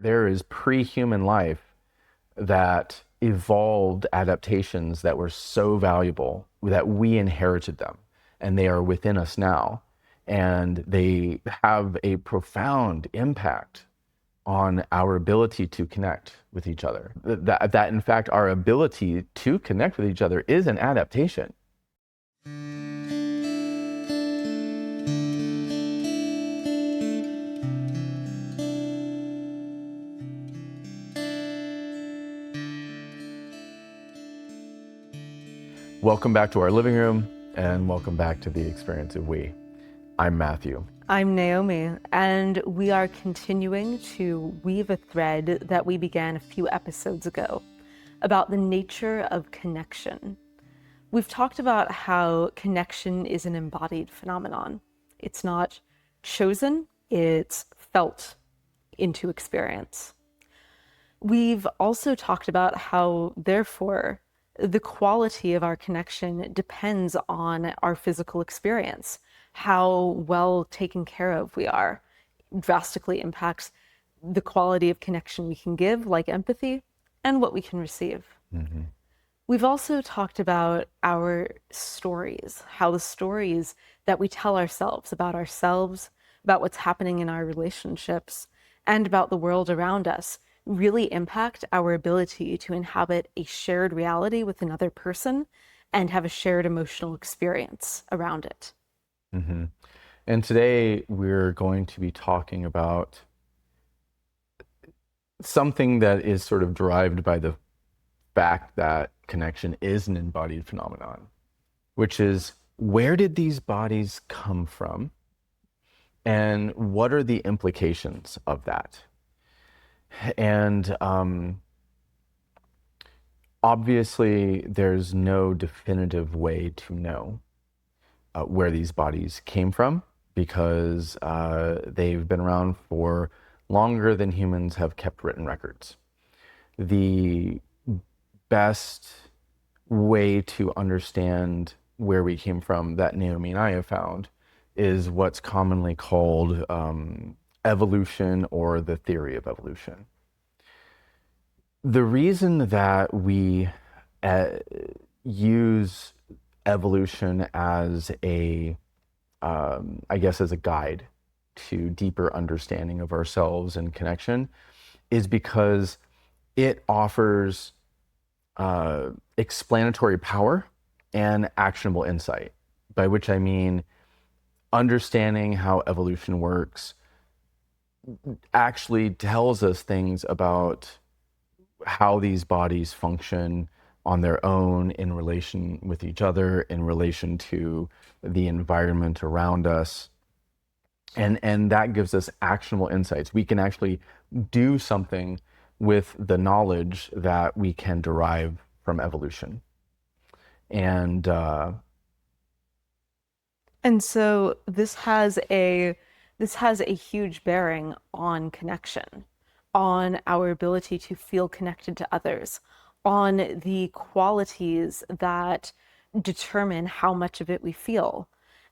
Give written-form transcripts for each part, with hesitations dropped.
There is pre-human life that evolved adaptations that were so valuable that we inherited them, and they are within us now, and they have a profound impact on our ability to connect with each other. That in fact, our ability to connect with each other is an adaptation. Welcome back to our living room, and welcome back to the Experience of We. I'm Matthew. I'm Naomi, and we are continuing to weave a thread that we began a few episodes ago about the nature of connection. We've talked about how connection is an embodied phenomenon. It's not chosen, it's felt into experience. We've also talked about how, therefore, the quality of our connection depends on our physical experience. How well taken care of we are drastically impacts the quality of connection we can give, like empathy, and what we can receive. Mm-hmm. We've also talked about our stories, how the stories that we tell ourselves, about what's happening in our relationships, and about the world around us really impact our ability to inhabit a shared reality with another person and have a shared emotional experience around it. Mm-hmm. And today we're going to be talking about something that is sort of derived by the fact that connection is an embodied phenomenon, which is, where did these bodies come from? And what are the implications of that? And obviously, there's no definitive way to know where these bodies came from, because they've been around for longer than humans have kept written records. The best way to understand where we came from that Naomi and I have found is what's commonly called evolution, or the theory of evolution. The reason that we use evolution as I guess, as a guide to deeper understanding of ourselves and connection is because it offers explanatory power and actionable insight, by which I mean understanding how evolution works actually tells us things about how these bodies function on their own, in relation with each other, in relation to the environment around us. And that gives us actionable insights. We can actually do something with the knowledge that we can derive from evolution. And So this has a huge bearing on connection, on our ability to feel connected to others, on the qualities that determine how much of it we feel,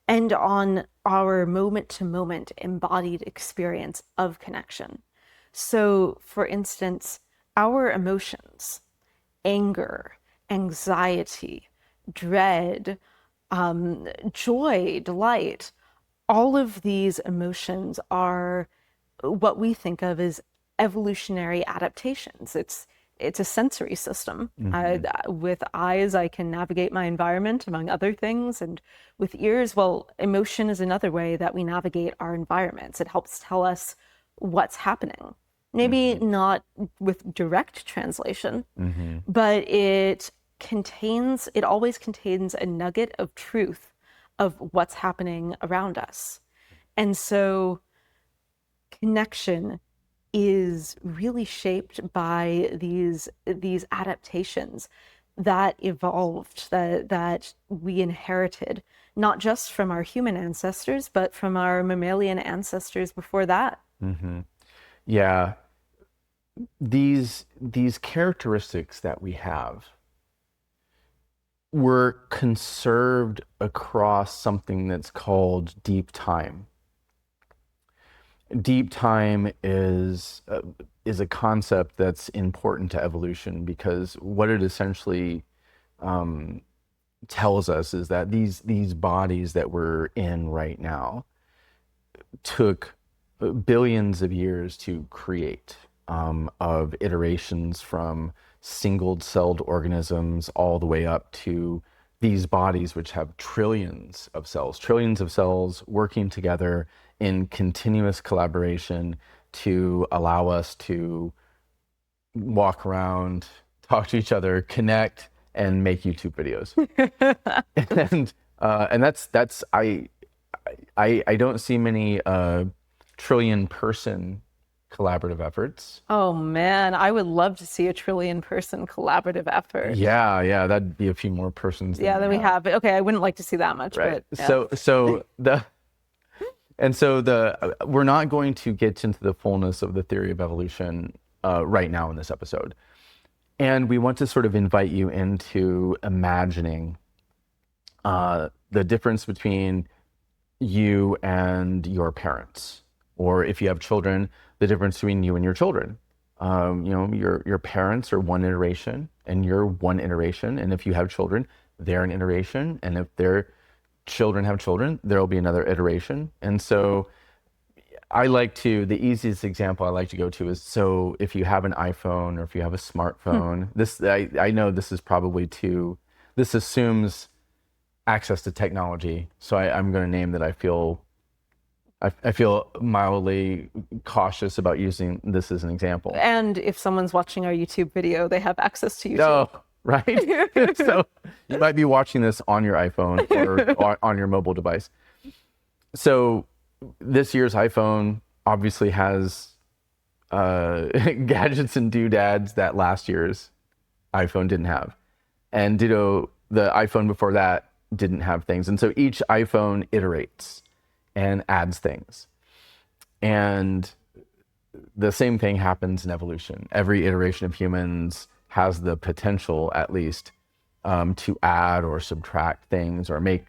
and on our moment to moment embodied experience of connection. So, for instance, our emotions, anger, anxiety, dread, joy, delight, all of these emotions are what we think of as evolutionary adaptations. It's a sensory system. With eyes, I can navigate my environment, among other things. And with ears, well, emotion is another way that we navigate our environments. It helps tell us what's happening. Maybe not with direct translation, but it always contains a nugget of truth of what's happening around us. And so connection is really shaped by these adaptations that evolved, that we inherited, not just from our human ancestors, but from our mammalian ancestors before that. yeah, these characteristics that we have were conserved across something that's called deep time. Deep time is is a concept that's important to evolution, because what it essentially tells us is that these bodies that we're in right now took billions of years to create, of iterations from single-celled organisms all the way up to these bodies which have trillions of cells working together in continuous collaboration to allow us to walk around, talk to each other, connect, and make YouTube videos. And that's I don't see many trillion person collaborative efforts. Oh man, I would love to see a trillion person collaborative effort. Yeah, that'd be a few more persons than Yeah, we then we have. have. Okay, I wouldn't like to see that much, Right. but yeah. So we're not going to get into the fullness of the theory of evolution right now in this episode. And we want to sort of invite you into imagining the difference between you and your parents, or if you have children, the difference between you and your children. Your parents are one iteration, and you're one iteration. And if you have children, they're an iteration. And if their children have children, there will be another iteration. And so the easiest example I like to go to is, so if you have an iPhone or if you have a smartphone, I know this is probably this assumes access to technology. So I'm going to name that I feel mildly cautious about using this as an example. And if someone's watching our YouTube video, they have access to YouTube. Oh, right. So you might be watching this on your iPhone or on your mobile device. So this year's iPhone obviously has gadgets and doodads that last year's iPhone didn't have. And ditto, the iPhone before that didn't have things. And so each iPhone iterates and adds things. And the same thing happens in evolution. Every iteration of humans has the potential, at least, to add or subtract things or make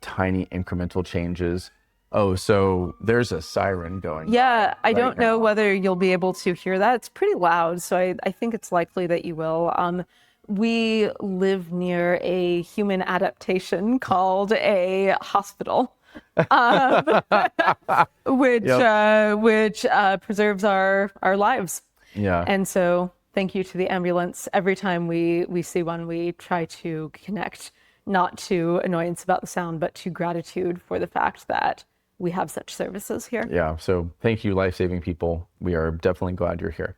tiny incremental changes. Oh, so there's a siren going. Yeah, I right don't know now. whether you'll be able to hear that. It's pretty loud, so I think it's likely that you will. We live near a human adaptation called a hospital, um, which preserves our lives. Yeah. And so, thank you to the ambulance. Every time we see one, we try to connect, not to annoyance about the sound, but to gratitude for the fact that we have such services here. Yeah. So thank you, life-saving people. We are definitely glad you're here.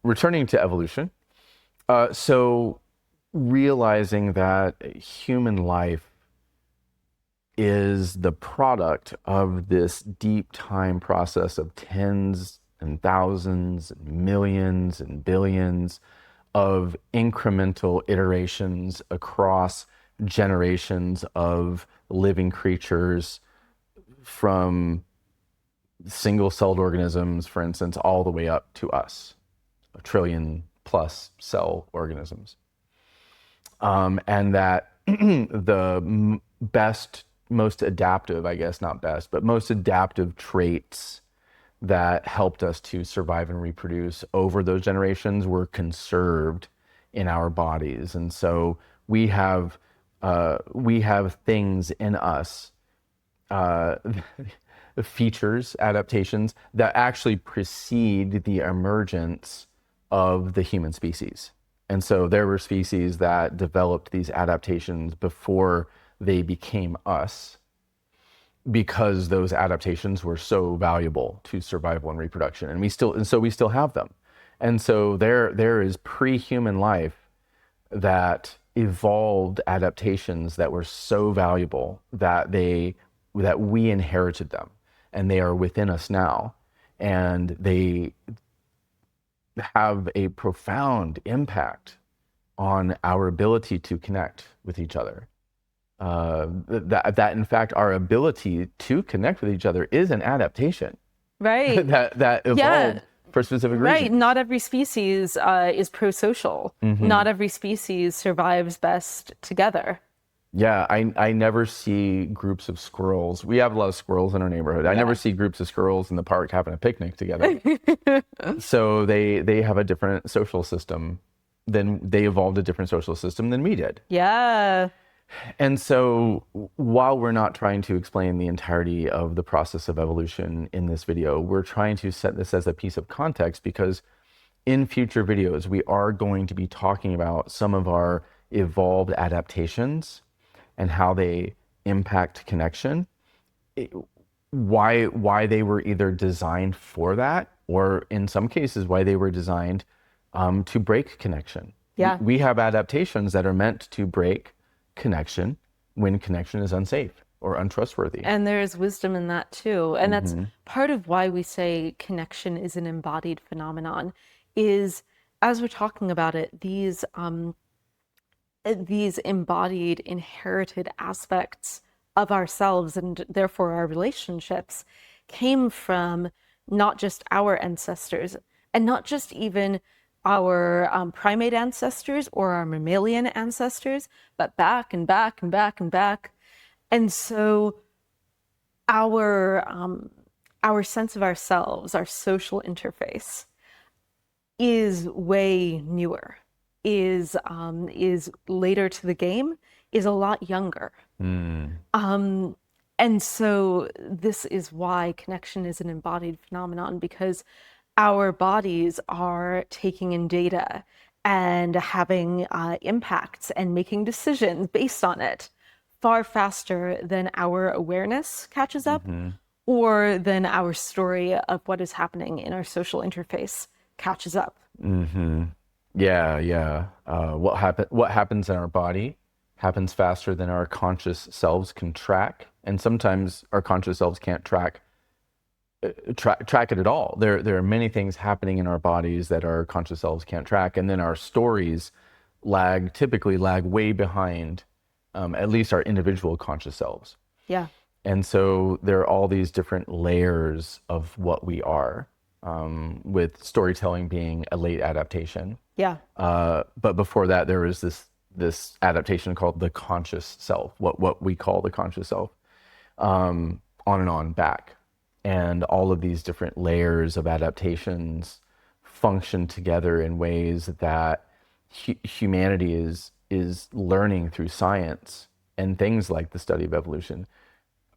Returning to evolution. So realizing that human life is the product of this deep time process of tens and thousands and millions and billions of incremental iterations across generations of living creatures, from single-celled organisms, for instance, all the way up to us, a trillion plus cell organisms. And that the best, most adaptive, I guess not best, but most adaptive traits that helped us to survive and reproduce over those generations were conserved in our bodies. And so we have things in us, features, adaptations that actually precede the emergence of the human species. And so there were species that developed these adaptations before they became us, because those adaptations were so valuable to survival and reproduction. And so we still have them. And so there is pre-human life that evolved adaptations that were so valuable that we inherited them, and they are within us now, and they have a profound impact on our ability to connect with each other. That in fact, our ability to connect with each other is an adaptation, Right. that evolved, Yeah. for a specific Right. reason. Not every species is pro-social. Not every species survives best together. Yeah, I never see groups of squirrels. We have a lot of squirrels in our neighborhood. I never Yeah. see groups of squirrels in the park having a picnic together. So they have a different social system than they evolved a different social system than we did. Yeah. And so while we're not trying to explain the entirety of the process of evolution in this video, we're trying to set this as a piece of context because in future videos, we are going to be talking about some of our evolved adaptations and how they impact connection, why they were either designed for that, or in some cases, why they were designed to break connection. Yeah. We have adaptations that are meant to break connection when connection is unsafe or untrustworthy. And there's wisdom in that too. And that's Mm-hmm. part of why we say connection is an embodied phenomenon, is as we're talking about it, these embodied, inherited aspects of ourselves and therefore our relationships came from not just our ancestors and not just even our primate ancestors or our mammalian ancestors, but back and back and back and back. And so our sense of ourselves, our social interface, is way newer, is later to the game, is a lot younger. Mm. And so this is why connection is an embodied phenomenon, because our bodies are taking in data and having impacts and making decisions based on it far faster than our awareness catches up Mm-hmm. or than our story of what is happening in our social interface catches up. Mm-hmm. Yeah, yeah. What happens in our body happens faster than our conscious selves can track, and sometimes our conscious selves can't track it at all. There are many things happening in our bodies that our conscious selves can't track, and then our stories typically lag way behind, at least our individual conscious selves. Yeah. And so there are all these different layers of what we are, with storytelling being a late adaptation. Yeah. But before that, there was this adaptation called the conscious self, what we call the conscious self, on and on back. And all of these different layers of adaptations function together in ways that humanity is learning through science and things like the study of evolution.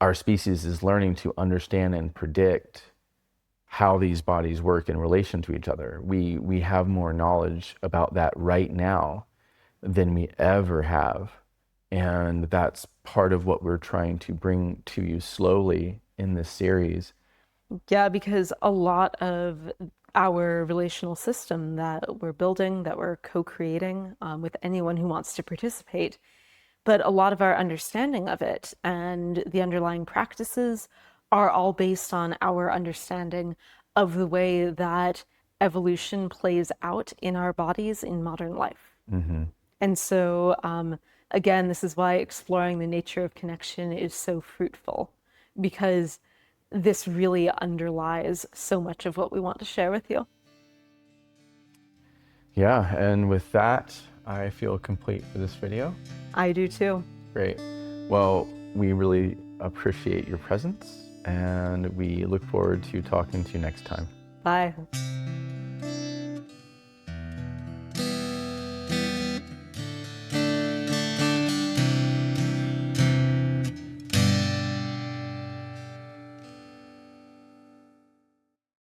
Our species is learning to understand and predict how these bodies work in relation to each other. We have more knowledge about that right now than we ever have. And that's part of what we're trying to bring to you slowly in this series. Yeah, because a lot of our relational system that we're building, that we're co-creating with anyone who wants to participate, but a lot of our understanding of it and the underlying practices are all based on our understanding of the way that evolution plays out in our bodies in modern life. Mm-hmm. And so, again, this is why exploring the nature of connection is so fruitful, because this really underlies so much of what we want to share with you. Yeah, and with that, I feel complete for this video. I do too. Great. Well, we really appreciate your presence, and we look forward to talking to you next time. Bye.